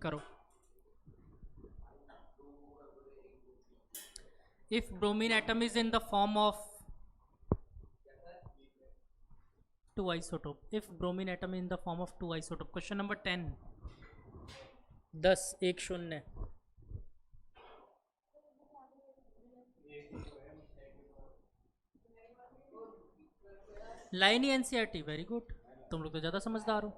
करो। If bromine atom is in the form of two isotope, if bromine atom is in the form of two isotope, question number 10, 10 एक शून्य, लाइनी NCERT, very good, तुम लोग तो ज़्यादा समझदार हो।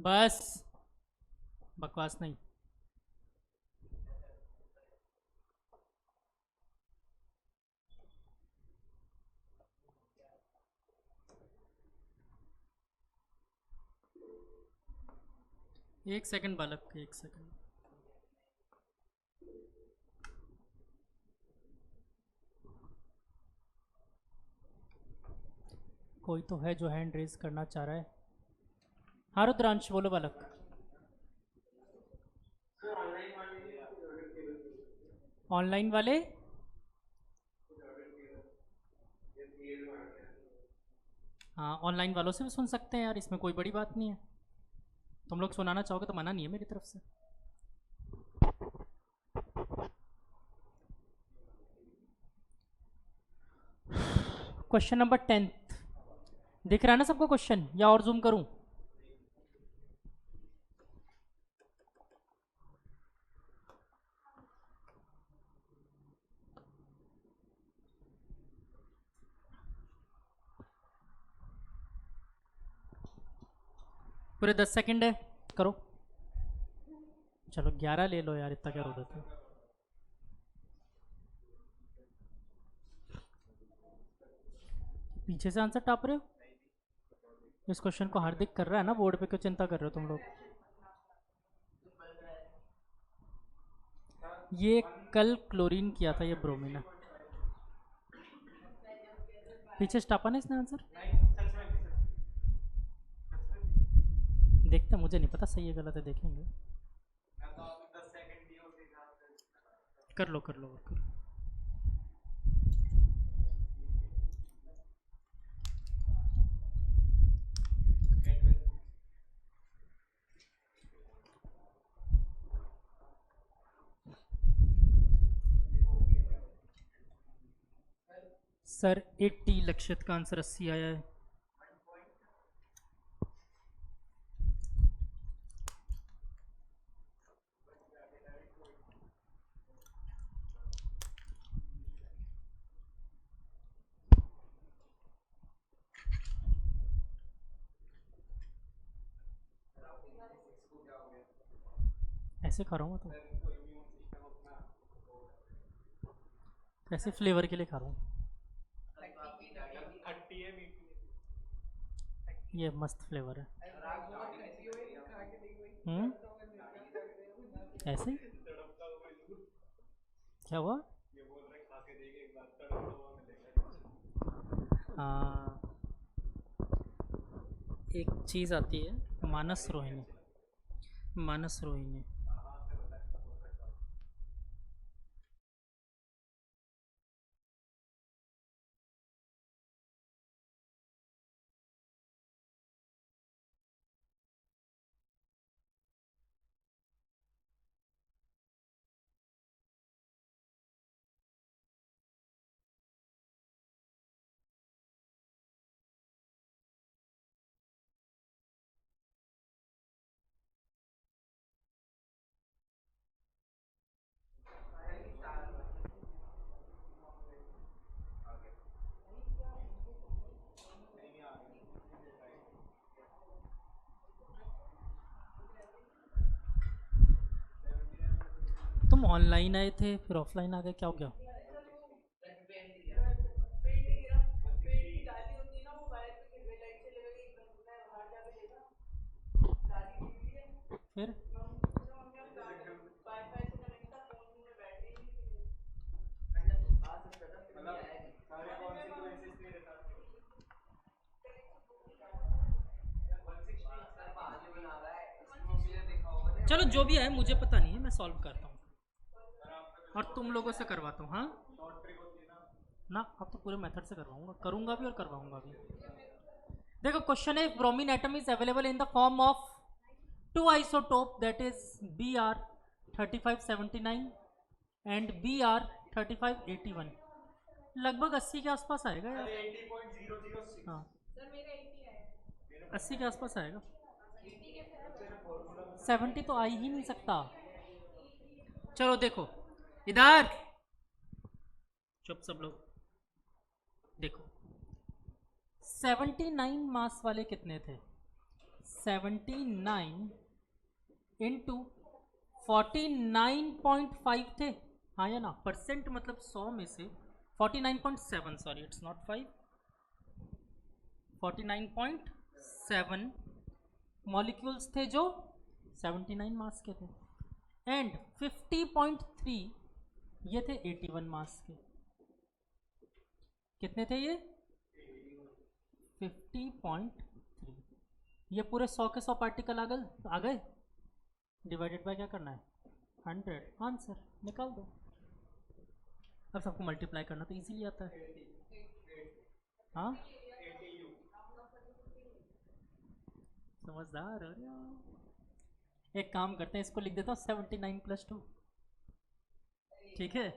बस बकवास नहीं। एक सेकंड बालक, एक सेकंड। कोई तो है जो हैंड रेज करना चाह रहा है। हाँ रुद्रांश, बोलो बालक। ऑनलाइन वाले हाँ, ऑनलाइन वालों से भी सुन सकते हैं यार, इसमें कोई बड़ी बात नहीं है। तुम लोग सुनाना चाहोगे तो मना नहीं है मेरी तरफ से। क्वेश्चन नंबर 10 दिख रहा है ना सबको क्वेश्चन, या और जूम करूं? पूरे 10 सेकंड है, करो। चलो 11 ले लो यार, इतना क्या रो देते हो। पीछे से आंसर टाप रहे हो। इस क्वेश्चन को हार्दिक कर रहा है ना बोर्ड पे, क्यों चिंता कर रहे हो तुम लोग? ये कल क्लोरीन किया था, ये ब्रोमीन है। पीछे स्टापा ने इसने आंसर देखते, मुझे नहीं पता सही है गलत है, देखेंगे। कर लो कर लो कर लो। सर 80, लक्षित का आंसर 80 आया है। ऐसे खा रहा हूँ तो, ऐसे फ्लेवर के लिए खा रहा हूँ। ये मस्त फ्लेवर है। ऐसे ही क्या हुआ? हाँ, एक चीज़ आती है मानस रोहिणी, मानस रोहिणी। तुम ऑनलाइन आए थे फिर ऑफलाइन आ गए, क्या हो गया? फिर चलो जो भी है मुझे पता नहीं है, मैं सॉल्व करता हूँ और तुम लोगों से करवाता हूँ। हाँ ना, अब तो पूरे मेथड से करवाऊंगा, करूंगा भी और करवाऊंगा भी। देखो क्वेश्चन है, bromine atom is available in the form of two isotope that is B R 3579 and B R 3581। लगभग 80 के आसपास आएगा यार। 80.006। हाँ, 80 के आसपास आएगा। 70 तो आ ही नहीं सकता। चलो देखो इधर, चुप सब लोग। देखो 79 मास वाले कितने थे? 79 इंटू 49.5 थे, हाँ या ना? परसेंट मतलब 100 में से 49.7, सॉरी इट्स नॉट 5, 49.7 मॉलिक्यूल्स थे जो 79 मास के थे, एंड 50.3 ये थे 81 मास के। कितने थे ये? 50.3। ये पूरे 100 के 100 पार्टिकल आ गए। डिवाइडेड बाय क्या करना है? 100। आंसर निकाल दो। अब सबको मल्टीप्लाई करना तो इजीली आता है। हाँ, समझदार हो रहे हो। एक काम करते हैं, इसको लिख देता हूँ 79+2, ठीक है?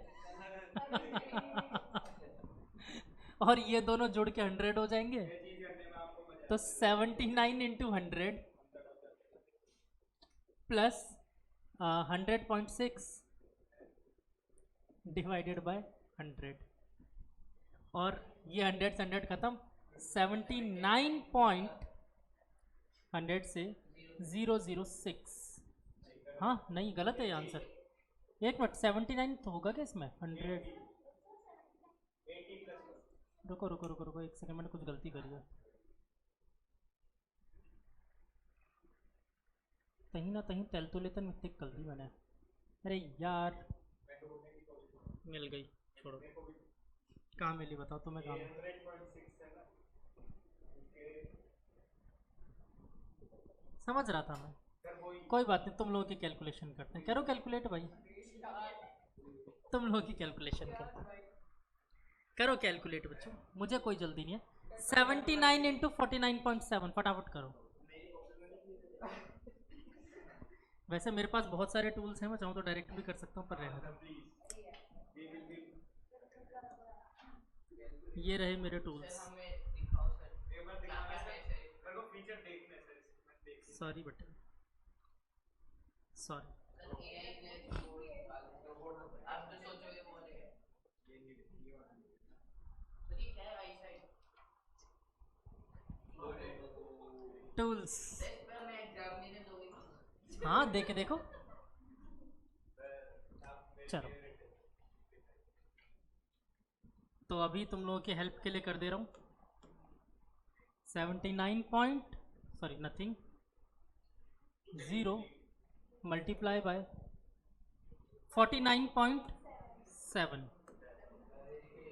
और ये दोनों जुड़ के 100 हो जाएंगे, तो 79 इंटू 100 प्लस 100.6 डिवाइडेड बाय 100, और ये 100 से 100 खत्म, 79 पॉइंट 100 से 006। हाँ नहीं, गलत है ये आंसर। एक मिनट, 79 तो होगा क्या इसमें? 100, रुको रुको रुको रुको एक सेकंड, मैंने कुछ गलती करी है। कहीं ना कहीं तेलतुलेतन मिस्टेक कर दी मैंने। अरे यार, मिल गई, छोड़ो। कहाँ मिली बताओ तुम्हें, कहाँ मिली? समझ रहा था मैं, कोई बात नहीं, तुम लोगों की कैलकुलेशन करते हैं। करो कैलकुलेट भाई, तुम लोगों की कैलकुलेशन करते हैं। करो कैलकुलेट बच्चों, मुझे कोई जल्दी नहीं है। 79 इंटू 49.7 फटाफट करो। वैसे मेरे पास बहुत सारे टूल्स हैं, मैं चाहूँ तो डायरेक्ट भी कर सकता हूँ, पर रहने दो। ये रहे मेरे टूल्स। सॉरी बेटा, सॉरी। टूल्स, हाँ देखे देखो। चलो, तो अभी तुम लोगों की हेल्प के लिए कर दे रहा हूँ। 79 point, sorry nothing, 0 multiply by 49.7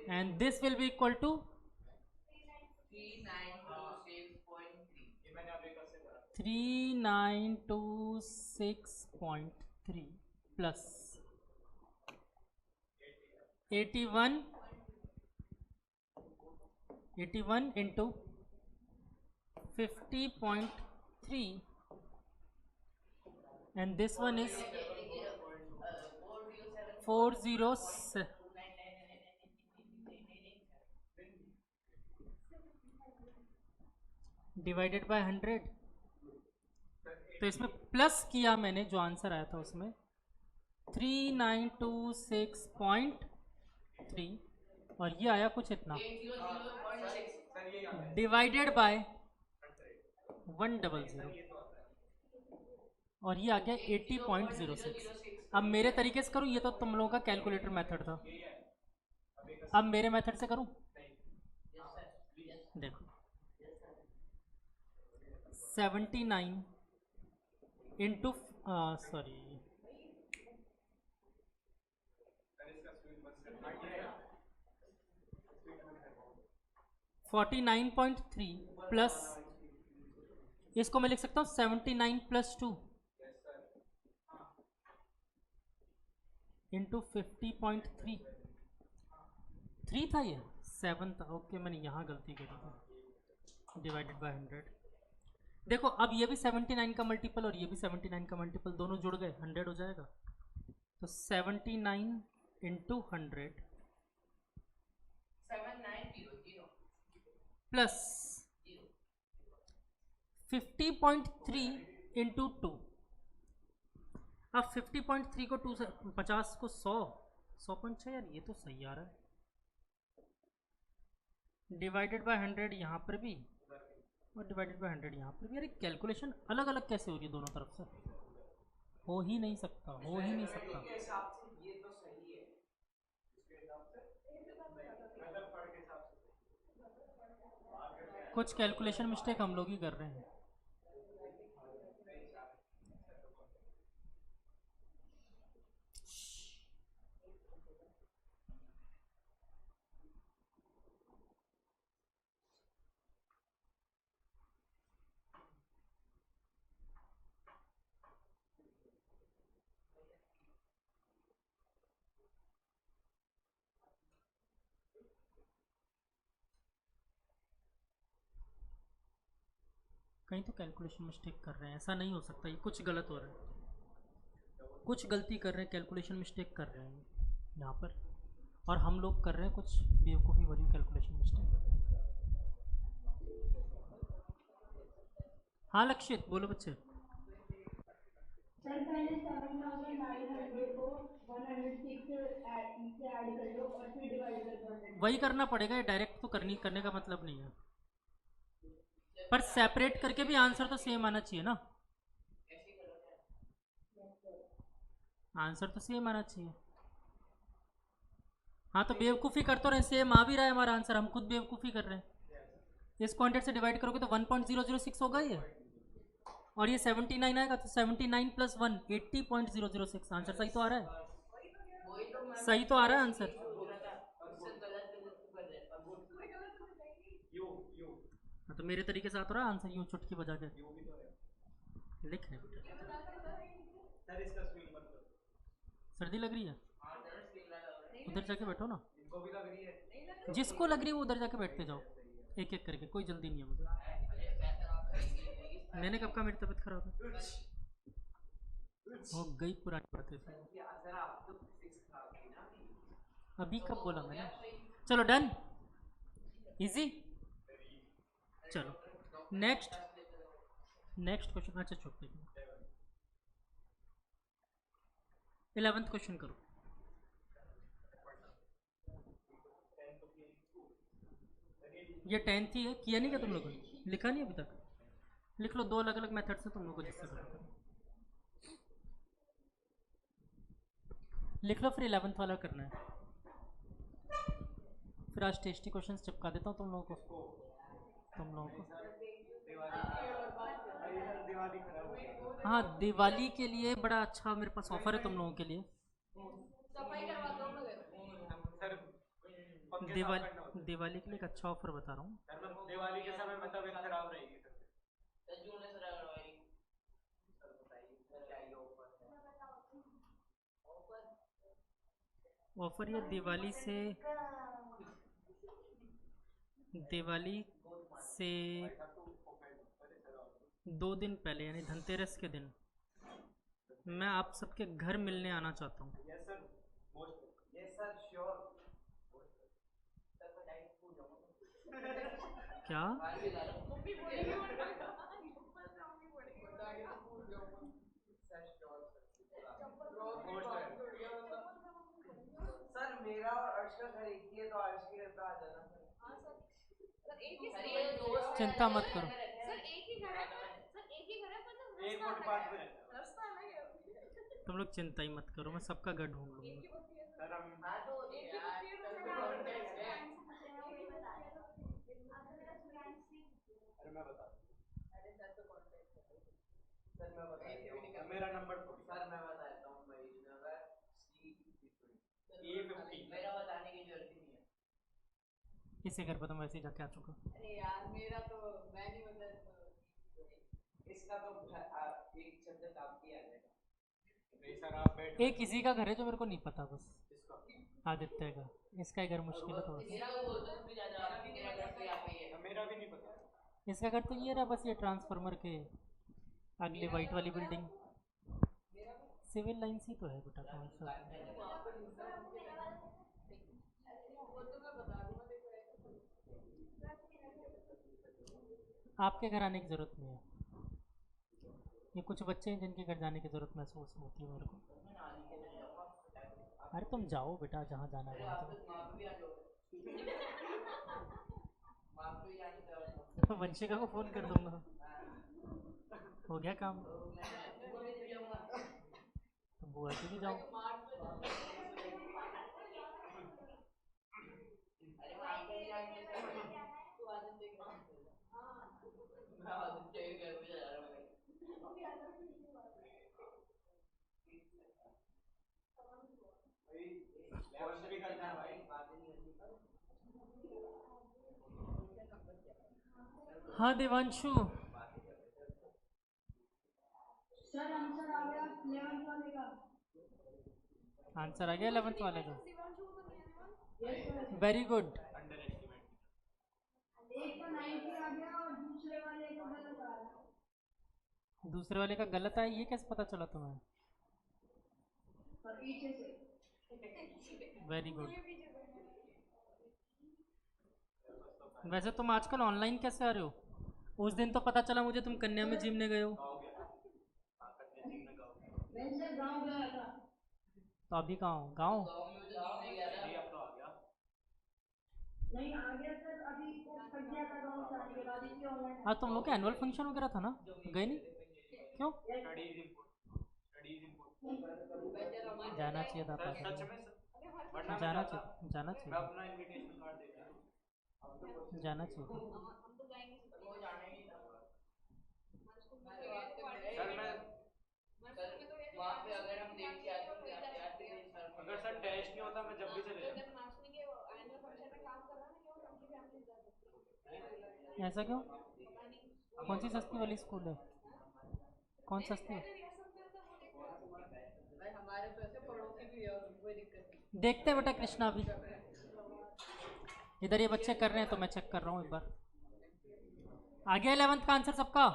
and this will be equal to 3926.3 plus 81 into 50.3 and this one is 40 divided by 100। तो इसमें प्लस किया मैंने, जो आंसर आया था उसमें 3926.3 और ये आया कुछ इतना डिवाइडेड बाय 100 और ये आ गया 80.06। अब मेरे तरीके से करूँ, ये तो तुम लोगों का कैलकुलेटर मेथड था, अब मेरे मेथड से करूँ। देखो 79 इंटू सॉरी 49.3 प्लस, इसको मैं लिख सकता हूँ 79 प्लस 2 इंटू 50.3। 3 था ये, 7 था। ओके मैंने यहाँ गलती करी थी, डिवाइडेड बाय 100। देखो अब ये भी 79 का मल्टीपल और ये भी 79 का मल्टीपल, दोनों जुड़ गए 100 हो जाएगा। तो 79 इंटू 100 प्लस 50.3 इंटू 2। अब 50.3 को 2 से 50 को 100.6 यार ये तो सही आ रहा है। डिवाइडेड बाय 100 यहाँ पर भी और डिवाइडेड बाय 100 यहाँ पर भी। यार कैलकुलेशन अलग अलग कैसे हो रही है दोनों तरफ से? हो ही नहीं सकता, हो ही नहीं सकता। कुछ कैलकुलेशन मिस्टेक हम लोग ही कर रहे हैं। कहीं तो कैलकुलेशन मिस्टेक कर रहे हैं, ऐसा नहीं हो सकता, ये कुछ गलत हो रहा है, कुछ गलती कर रहे हैं, कैलकुलेशन मिस्टेक कर रहे हैं यहाँ पर, और हम लोग कर रहे हैं कुछ बेवकूफ़ी वाली कैलकुलेशन मिस्टेक। हाँ लक्षित बोलो बच्चे। सर पहले 7900 को 106 से ऐड कर लो और फिर डिवाइड कर दो। वही करना पड़ेगा, ये डायरेक्ट तो करने का मतलब नहीं है, पर सेपरेट करके भी आंसर तो सेम आना चाहिए ना, आंसर तो सेम आना चाहिए। हाँ तो बेवकूफ़ी कर तो रहे, सेम आ भी रहा है हमारा आंसर, हम खुद बेवकूफ़ी कर रहे हैं। इसको 100 से डिवाइड करोगे तो 1.006 होगा ये, और ये 79 आएगा तो 79 प्लस 1 80.006। आंसर सही तो आ रहा है, सही तो आ रहा है आंसर। हाँ तो मेरे तरीके से आता रहा आंसर, यूँ चुटकी बजा के लिख रहे बेटा। सर्दी लग रही है, उधर जाके बैठो ना, जिसको लग रही है वो उधर जाके बैठते जाओ, एक एक करके, कोई जल्दी नहीं है मुझे। मैंने कब कहा मेरी तबीयत खराब है? हो गई पुरानी बातें से, अभी कब बोला मैंने? चलो डन, इजी। चलो नेक्स्ट क्वेश्चन। अच्छा चुप, 11th क्वेश्चन करो। ये 10th ही है, किया नहीं क्या तुम लोगों ने? लिखा नहीं अभी तक? लिख लो, दो अलग अलग मेथड से तुम लोग को जिससे पता करो। लिख लो, फिर 11th वाला करना है। फिर आज टेस्टी क्वेश्चन चिपका देता हूँ तुम लोगों को। हाँ दिवाली के लिए बड़ा अच्छा मेरे पास ऑफर है तुम लोगों के लिए। दिवाली के लिए एक अच्छा ऑफर बता रहा हूँ। दिवाली के समय में तबीयत खराब रहेगी। ऑफर ये दिवाली से 2 दिन पहले यानी धनतेरस के दिन मैं आप सबके घर मिलने आना चाहता हूँ। क्या? सर मेरा और अर्श का घर एक ही है तो अर्श के घर पे आ जाना सर। हाँ सर एक ही चिंता मत करो। सर एक ही घर है सर एक ही घर है मतलब एक फुटपाथ पे रास्ता अलग है। तुम लोग चिंता ही मत करो, मैं सबका घर ढूंढ लूंगा। सर हम हाँ तो एक ही अरे मैं बता अरे सर तो कांटेक्ट सर मैं बता मेरा नंबर सर मैं बता देता हूँ मरीज नगर E50 मेरा बताने की जरूरत ही नहीं है। इसी घर पर तो मैं वैसे ही जाके आ चुका। अरे यार मेरा तो मैं नहीं बता इसका तो एक चक्कर काम की आ जाएगा। नहीं सर आप बैठ एक किसी का घर है जो मेरे को नहीं पता, बस आदित्य का। इसका ही घर मुश्किल है थोड़ा। मेरा वो बोलता तू भी जा जा मेरा घर तो यहाँ पे ही है। मेरा भी नहीं पता। इसका घर तो ये रहा, बस ये ट्रांसफार्मर के अगले वाइट वाली बिल्डिंग। सिविल लाइन्स ही तो है बेटा, कौन सा। आपके घर आने की ज़रूरत नहीं है। ये कुछ बच्चे हैं जिनके घर जाने की ज़रूरत महसूस होती है मेरे को। अरे तुम जाओ बेटा, जहाँ जाना है तो वंशिका को फ़ोन कर दूंगा, हो गया काम। तो बुआ जी भी जाओ। हाँ देवांशु, सर आंसर आ गया 11th वाले का। आंसर आ गया 11th वाले का। Yes sir. Very good. एक का 90 आ गया और दूसरे वाले का गलत आ रहा दूसरे वाले का गलत है, ये कैसे पता चला तुम्हें? और पीछे से। Very good. वैसे तुम आजकल ऑनलाइन कैसे आ रहे हो? उस दिन तो पता चला मुझे तुम कन्या में जिमने गए हो। मैं सर गांव गया था। तो अभी कहाँ हो? गाँव? नहीं आ गया सर, अभी वो फट गया था गांव से आने के बाद, इसलिए ऑनलाइन। हाँ तुम लोग का एनुअल फंक्शन वगैरह था ना, गए नहीं क्यों? जाना चाहिए था, जाना चाहिए, जाना चाहिए, जाना चाहिए था। अगर सर टेस्ट नहीं होता मैं जब भी चले जाता। ऐसा क्यों? कौन सी सस्ती वाली स्कूल है? कौन सस्ती है? हमारे तो ऐसे पड़ोसी भी है और कोई दिक्कत नहीं। देखते हैं बेटा कृष्णा, अभी इधर ये बच्चे कर रहे हैं तो मैं चेक कर रहा हूँ एक बार। आ गया 11th का आंसर सबका?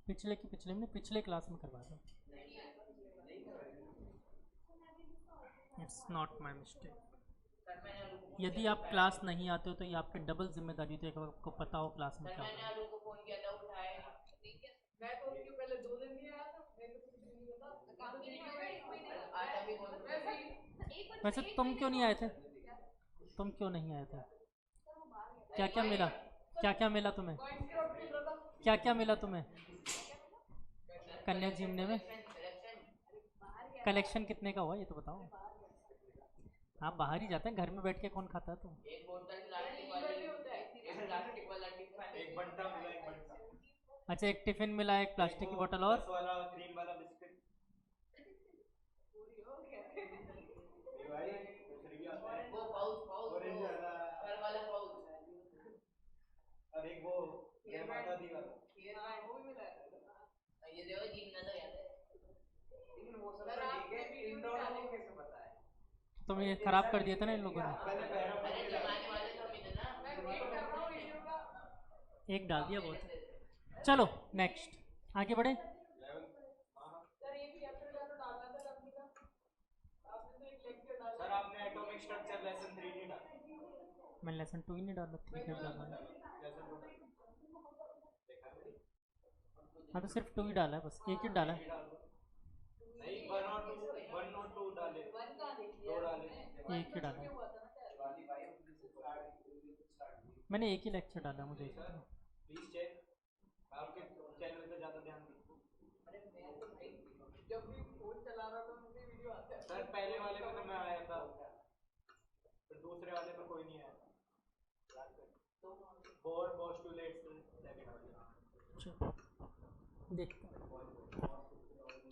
पिछले क्लास में करवा दो। It's not my mistake. यदि आप क्लास नहीं आते हो तो ये आपकी डबल जिम्मेदारी थी, आपको पता हो क्लास में क्या हो। मैं तो उसके पहले 2 दिन नहीं आया था, मैं तो कुछ नहीं पता। वैसे तुम क्यों नहीं आए थे? तुम क्यों नहीं आए थे? क्या क्या मिला? क्या क्या मिला तुम्हें? क्या क्या मिला तुम्हें कन्या जिमने में? कलेक्शन कितने का हुआ ये तो बताओ। हाँ बाहर ही जाते हैं, घर में बैठ के कौन खाता है तुम? एक बंटा मिला, एक बंटा। अच्छा एक टिफिन मिला, एक प्लास्टिक की बोतल और वाला क्रीम वाला बिस्किट। भाई कुछ भी आता है। वो पाउच ऑरेंज वाला, फर वाला पाउच। और एक वो जय माता दी वाला वो भी मिला है। ये देखो जीतना तो याद है लेकिन वो सब सर, तो आपने ठीक है वीडियो इन नहीं दोनों डाली। को कैसे पता है तुम ये खराब कर दिए थे ना इन लोगों ने। पहले पैरों को अरे मिला जमाने वाले तो भी थे ना, मैं वेट कर रहा हूँ वीडियो का। एक डाल दिया बहुत है। चलो नेक्स्ट आगे बढ़े। सर ये भी अप्रैल का डालना था लंबी का, आपने तो एक लेक्चर डाला। सर आपने एटॉमिक स्ट्रक्चर लेसन 3 नहीं डाला मैं लेसन 2 ही नहीं डाला, 3 क्या डाला है? लेसन 2 हाँ तो सिर्फ 2 ही डाला है, बस एक ही डाला है। नहीं 1 और 2 डाले वन का देख दो लिया डाले एक ही डाला है। हुआ था ना सर। वाली भाई स्टार्ट मैंने एक ही लेक्चर डाला है, मुझे पता है। प्लीज चेक आपके चैनल पे ज्यादा ध्यान दीजिए अरे मैं तो भाई जब भी फोन चला रहा था मुझे वीडियो आता है। सर पहले वाले में तो मैं आया था फिर दूसरे वाले में कोई नहीं आया फोर पोस्टुलेट्स सेकंड वाले देखते हैं।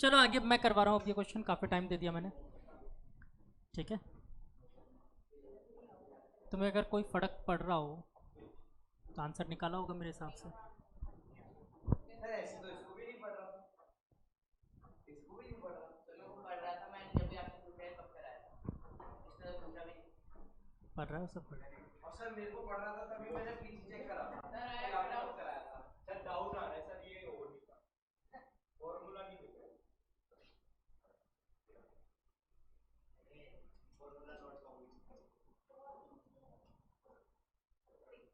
चलो आगे मैं करवा रहा हूँ अब ये क्वेश्चन, काफ़ी टाइम दे दिया मैंने, ठीक है। तुम्हें अगर कोई फर्क पड़ रहा हो तो आंसर निकाला होगा मेरे हिसाब से। सर ऐसे तो इसको भी नहीं पढ़ रहा था इसको भी नहीं पढ़ रहा चलो वो पढ़ रहा था, मैंने जब भी आपसे पूछा है कब कराया था, इसने तो पूछा भी नहीं। पढ़ रहा है वो सब पढ़ रहा है। और सर मेरे को पढ़ रहा था तभी मैंने पीछे चेक करा था सर कि आया आपने डाउट कब कराया था सर डाउट आ रहा है सर ये हो नहीं था फॉर्मूला नहीं दिख रहा फॉर्मूला नॉट फाउंड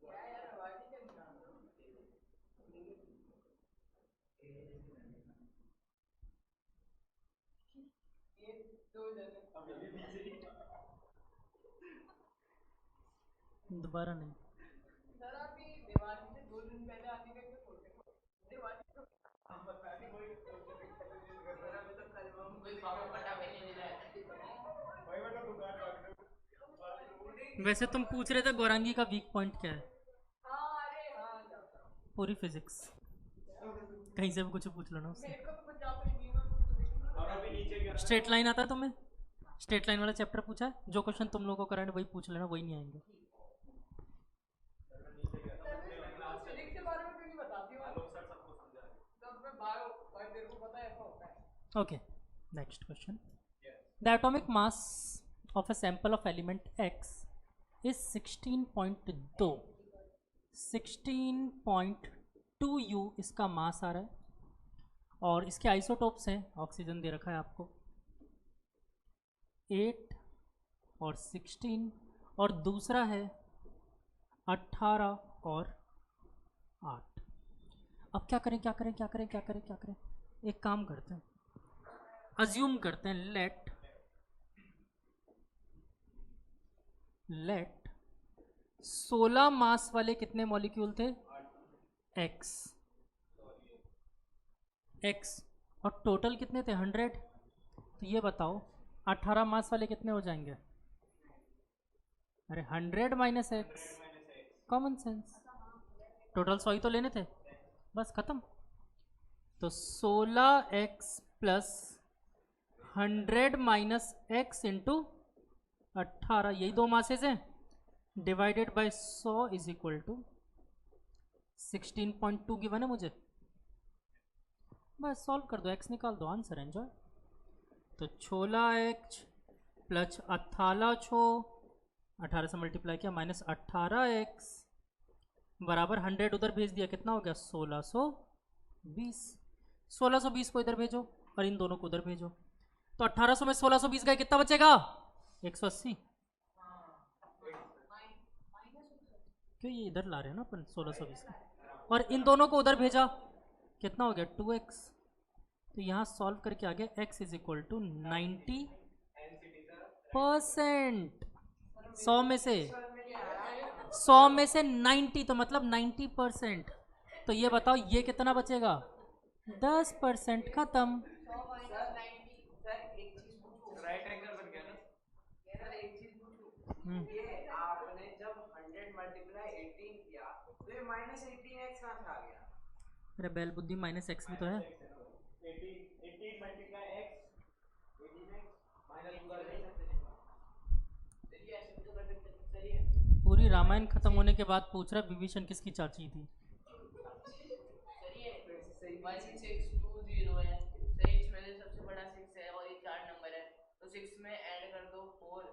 क्या यार आवाज ही चल रहा है। ये दो जने अभी भी पीछे दोबारा नहीं। सर आप ये दिवाली से 2 दिन पहले आने का क्यों सोच रहे हो? दिवाली तो हम बता नहीं कोई सर अभी तो कल वो कोई फॉर्म कटा भी नहीं दिला है। भाई मैं तो दुकान भाग वैसे तुम पूछ रहे थे गौरांगी का वीक पॉइंट क्या है, हाँ अरे हाँ जाता हूँ। पूरी फिजिक्स, कहीं से भी कुछ पूछ लो ना उससे। मेरे को तो कुछ आप नहीं हो और अभी नीचे गिरा स्ट्रेट लाइन आता है तुम्हें? स्ट्रेट लाइन वाला चैप्टर पूछा है, जो क्वेश्चन तुम लोगों को कराने वही पूछ लेना, वही नहीं आएंगे। फिजिक्स के बारे में क्यों नहीं बताती हो? आलोक सर सबको समझा रहे तब मैं भाई मेरे को पता है ऐसा होता है। Okay, next question. The atomic mass of a sample of element X is 16.2. 16.2 U इसका मास आ रहा है और इसके आइसोटोप्स हैं, ऑक्सीजन दे रखा है आपको 8 और 16, और दूसरा है 18 और 8। अब क्या करें क्या करें क्या करें क्या करें क्या करें? एक काम करते हैं, अज्यूम करते हैं, लेट 16 मास वाले कितने मॉलिक्यूल थे? x और टोटल कितने थे? 100। तो ये बताओ 18 मास वाले कितने हो जाएंगे? अरे 100 minus x, common sense, total 100 ही तो लेने थे, बस खत्म। तो 16x plus 100 minus x into 18, यही दो मासेज हैं, divided by 100 is equal to 16.2 given है मुझे। बस सॉल्व कर दो, x निकाल दो, आंसर एंजॉय। तो 16x प्लस 18 से मल्टीप्लाई किया माइनस 18x बराबर 100 उधर भेज दिया, कितना हो गया? 1620। 1620 को इधर भेजो और इन दोनों को उधर भेजो, तो 1800 में 1620 गए, कितना बचेगा? 180। क्यों ये इधर ला रहे हैं ना अपन 1620 का, और इन दोनों को उधर भेजा, कितना हो गया? 2x। तो यहाँ सॉल्व करके आ गया x इज इक्वल टू 90%। 100 में से 90, तो मतलब 90%। तो ये बताओ ये कितना बचेगा? 10%। खत्म। सर एक चीज पूछूं राइट एंगल बन गया ना सर एक चीज पूछूं ये आपने जब 100 मल्टीप्लाई 18 किया तो ये माइनस 18x कहां से आ गया? अरे बैल बुद्धि माइनस एक्स भी तो है। 18 मल्टीप्लाई x 18x माइनस पूरा चलिए ऐसे भी तो कर सकते हैं। चलिए पूरी पूरी रामायण खत्म होने के बाद पूछ रहा है विभीषण किसकी चाची थी। सर ये 1620 है सर, इसमें से सबसे बड़ा 6 है और ये 4 नंबर है, तो 6 में ऐड कर दो 4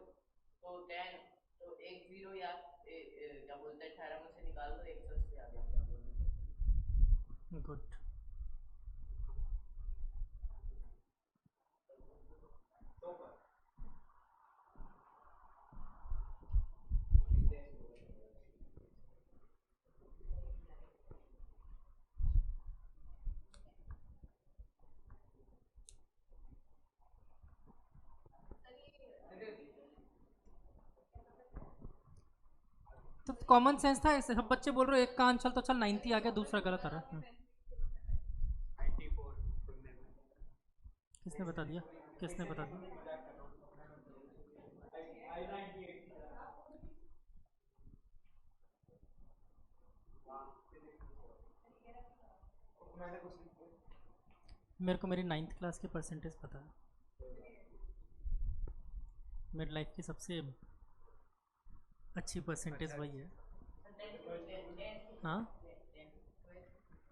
तो 10, तो एक 0 या क्या बोलते हैं 18 में से निकाल दो 180 आ गया। क्या बोलते गुड। तो कॉमन सेंस था, ऐसे सब बच्चे बोल रहे हो एक का आंसर तो चल 90 आ गया, दूसरा गलत आ रहा है। किसने बता दिया, किसने बता दिया? मेरे को मेरी 9th क्लास की परसेंटेज पता है। मेरी लाइफ की सबसे अच्छी परसेंटेज वही है। हाँ,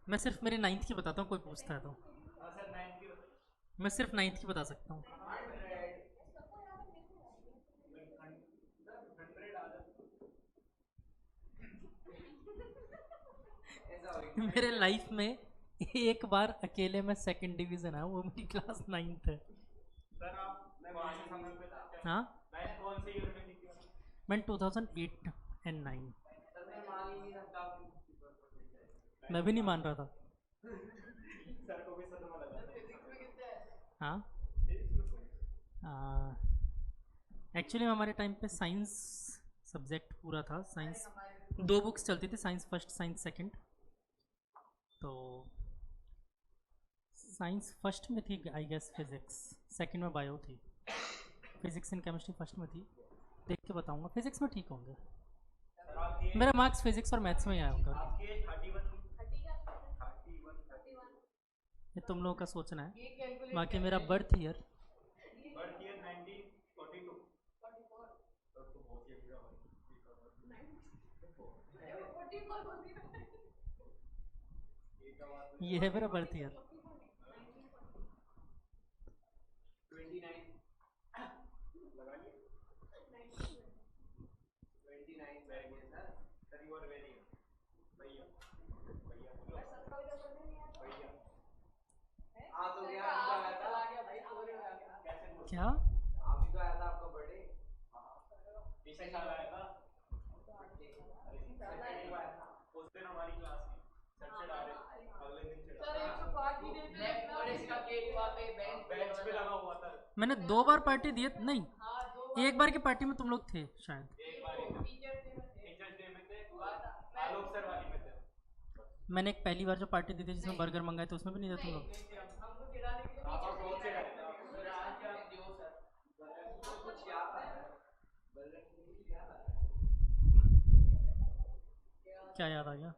मैं सिर्फ मेरी 9th की बताता हूँ, कोई पूछता है तो मैं सिर्फ 9th की बता सकता हूँ। मेरे लाइफ में एक बार अकेले में सेकंड डिवीजन है, वो मेरी क्लास 9th है। सर आप मैं वहाँ से समय पे था क्या? हाँ, मैं कौन से ईयर में थी क्या? मैं 2008 एंड 9। सर मैं मान ही नहीं सकता। मैं भी नहीं मान रहा था। सर को भी सदमा लगा था। हाँ, एक्चुअली हमारे टाइम पे साइंस सब्जेक्ट पूरा था। साइंस 2 बुक्स चलती थी, साइंस फर्स्ट साइंस सेकंड। तो साइंस फर्स्ट में थी आई गेस फिजिक्स, सेकंड में बायो थी। फिजिक्स एंड केमिस्ट्री फर्स्ट में थी। देख के बताऊंगा, फिजिक्स में ठीक होंगे। सर आपकी मेरा मार्क्स फिजिक्स और मैथ्स में ही आया होगा। आपकी एज 31 ये तुम लोगों का सोचना है, ये कैलकुलेट बाकी मेरा बर्थ ईयर बर्थ ईयर 1942। तब तो बहुत ही बुरा ये है मेरा बर्थ ईयर। 29 लगाइए 29 बैग है sir. Sir you are very भैया भैया भैया आ तो गया, अभी तो आया था। कैसे बोल क्या? अभी तो आया था आपका बर्थडे। पिछले साल आया था। उस दिन हमारी क्लास थी, सर चढ़ा रहे अगले दिन सर चढ़ा 105 ही देते हैं लेफ्ट और इसका केक वहाँ पे बेंच बेंच पे लगा हुआ था। मैंने 2 बार पार्टी दी है, नहीं हाँ 2 एक बार की पार्टी में तुम लोग थे शायद। एक बार ही टीचर्स डे में थे, आलोक सर वाली में थे। मैंने एक पहली बार जो पार्टी दी थी जिसमें बर्गर मंगाए थे, उसमें भी नहीं थे तुम लोग। हमको चिढ़ाने के लिए आप बहुत से डरे थे। सर आज आप दियो सर। कुछ याद आ रहा है। बल्ले कुछ याद आ रहा है। क्या याद आ गया?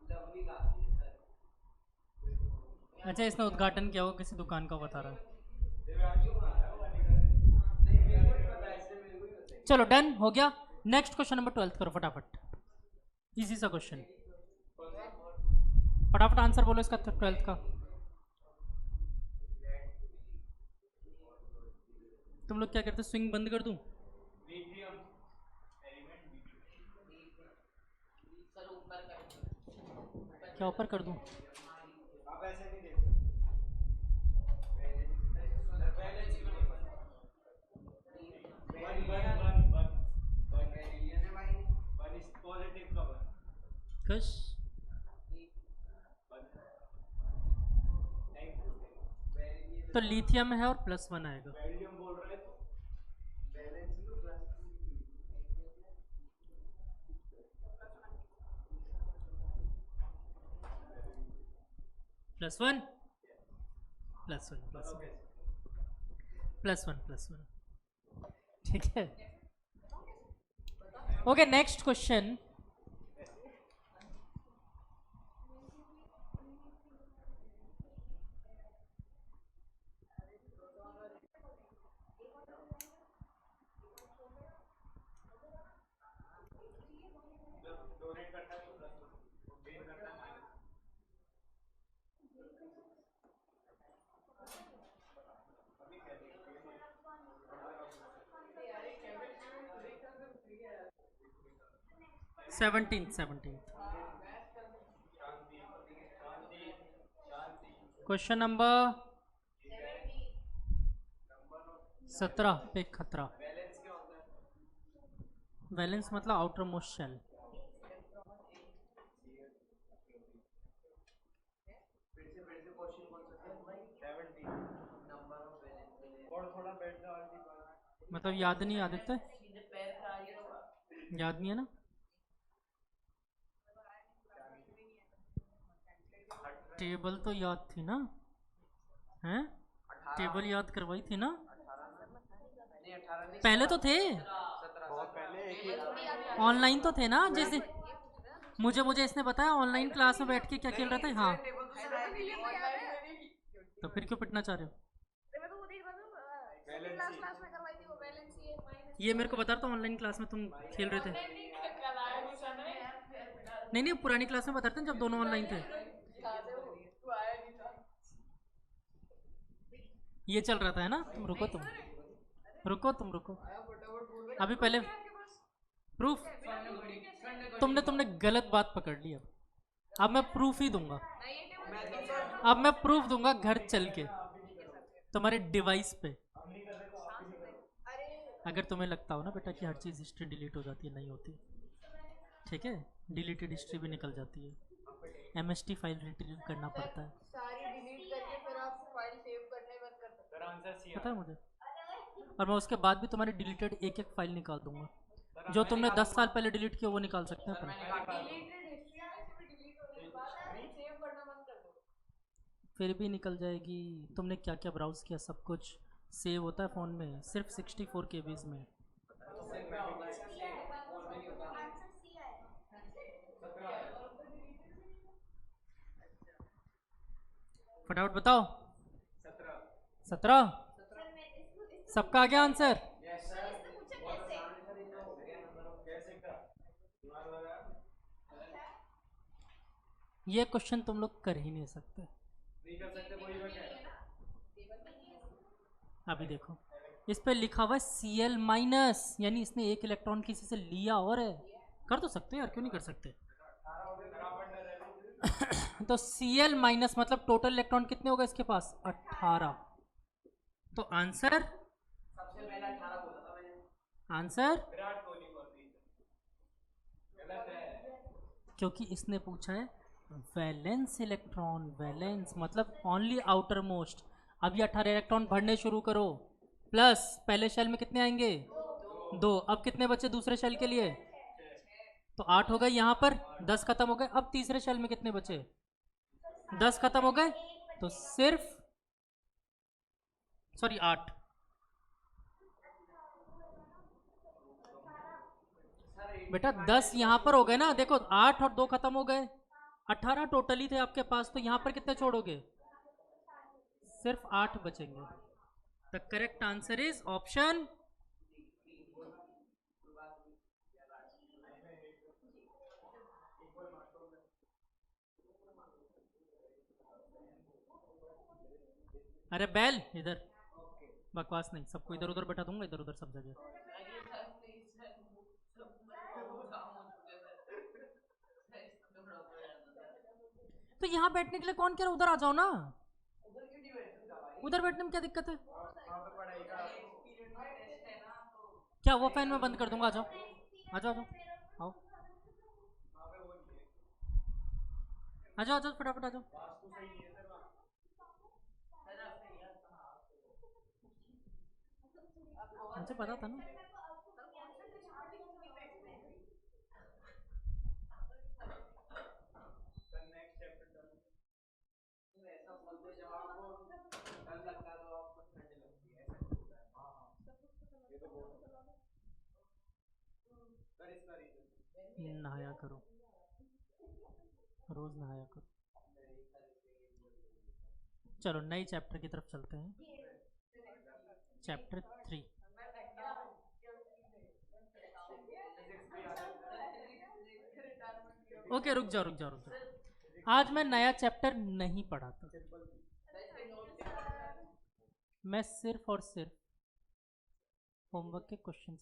लंबी गाती है सर। अच्छा, इसने उद्घाटन किया होगा किसी दुकान का, बता रहा है। नहीं मेरे को ही पता है, इसलिए मेरे को ही पता है। चलो डन हो गया। नेक्स्ट क्वेश्चन नंबर 12 करो फटाफट, इजी सा क्वेश्चन। फटाफट आंसर बोलो इसका 12th का। तुम लोग क्या करते, स्विंग बंद कर दूं? मीडियम एलिमेंट सर ऊपर कर क्या ऊपर कर दूं? आप ऐसे नहीं देख सकते। पहले वन इज पॉजिटिव का वन। खुश? तो लिथियम है और +1 आएगा। वैल्यूम बोल रहे तो +1 +1 +1 ठीक है। Okay next question. 17th। Question number 17 पे खतरा। वैलेंस मतलब आउटर मोस्ट शेल। मतलब याद नहीं आदित्य, याद नहीं है ना? टेबल तो याद थी ना? हैं? टेबल याद करवाई थी ना? पहले तो थे, बहुत पहले एक ही ऑनलाइन तो थे ना। जैसे मुझे इसने बताया ऑनलाइन क्लास में बैठ के क्या खेल रहे थे। हाँ, तो फिर क्यों पिटना चाह रहे हो? ये मेरे को बता रहा था ऑनलाइन क्लास में तुम खेल रहे थे। नहीं, पुरानी क्लास में बताते हैं जब दोनों ऑनलाइन थे। ये चल रहा था है ना? तुम रुको। अभी पहले प्रूफ। तुमने गलत बात पकड़ ली। अब मैं प्रूफ ही दूंगा। अब मैं प्रूफ दूंगा घर चल के तुम्हारे डिवाइस पे। अगर तुम्हें लगता हो ना बेटा कि हर चीज़ हिस्ट्री डिलीट हो जाती है, नहीं होती। ठीक है, डिलीटेड हिस्ट्री भी निकल जाती है। MST फाइल रिट्रीव करना पड़ता है, सारी डिलीट करके फिर आप फाइल सेव करने बंद कर सकते सर आंसर सी पता है मुझे। और मैं उसके बाद भी तुम्हारी डिलीटेड एक फाइल निकाल दूंगा। जो तुमने 10 साल पहले डिलीट किया वो निकाल सकते हैं अपन। डिलीटेड हिस्ट्री में से भी डिलीट होने के बाद आप सेव करना बंद कर दो। फिर भी निकल जाएगी। तुमने क्या क्या ब्राउज किया सब कुछ सेव होता है फ़ोन में, सिर्फ 64 KBs में। फटाफट बताओ। 17। सबका आ गया आंसर? ये क्वेश्चन तुम लोग कर ही नहीं सकते। अभी देखो, इस पे लिखा हुआ है Cl माइनस, यानी इसने एक इलेक्ट्रॉन किसी से लिया और है। कर तो सकते हैं यार, क्यों नहीं कर सकते? तो Cl माइनस मतलब टोटल इलेक्ट्रॉन कितने हो गए इसके पास? 18। तो आंसर क्योंकि इसने पूछा है वैलेंस इलेक्ट्रॉन। वैलेंस मतलब ओनली आउटर मोस्ट। अब ये 18 इलेक्ट्रॉन भरने शुरू करो, प्लस पहले शेल में कितने आएंगे? 2। अब कितने बचे दूसरे शेल के लिए? तो 8 हो गए यहाँ पर, 10 खत्म हो गए। अब तीसरे शेल में कितने बचे? 10 खत्म हो गए, तो सिर्फ 8। बेटा 10 यहाँ पर हो गए ना, देखो 8 और 2 खत्म हो गए, 18 टोटली थे आपके पास। तो यहाँ पर कितने छोड़ोगे? सिर्फ 8 बचेंगे। The correct answer is option अरे बैल इधर, बकवास नहीं। सबको इधर उधर बैठा दूंगा, इधर उधर सब जगह। तो यहाँ बैठने के लिए कौन कह रहा? उधर आ जाओ ना। उधर बैठने में क्या दिक्कत है? क्या वो फैन में बंद कर दूंगा? आ जाओ आ जाओ आओ, आ जाओ फटाफट आ जाओ। मुझे पता था ना। नहाया करो, रोज नहाया करो। चलो नई चैप्टर की तरफ चलते हैं। चैप्टर 3। ओके रुक जाओ। आज मैं नया चैप्टर नहीं पढ़ाता। मैं सिर्फ और सिर्फ होमवर्क के क्वेश्चन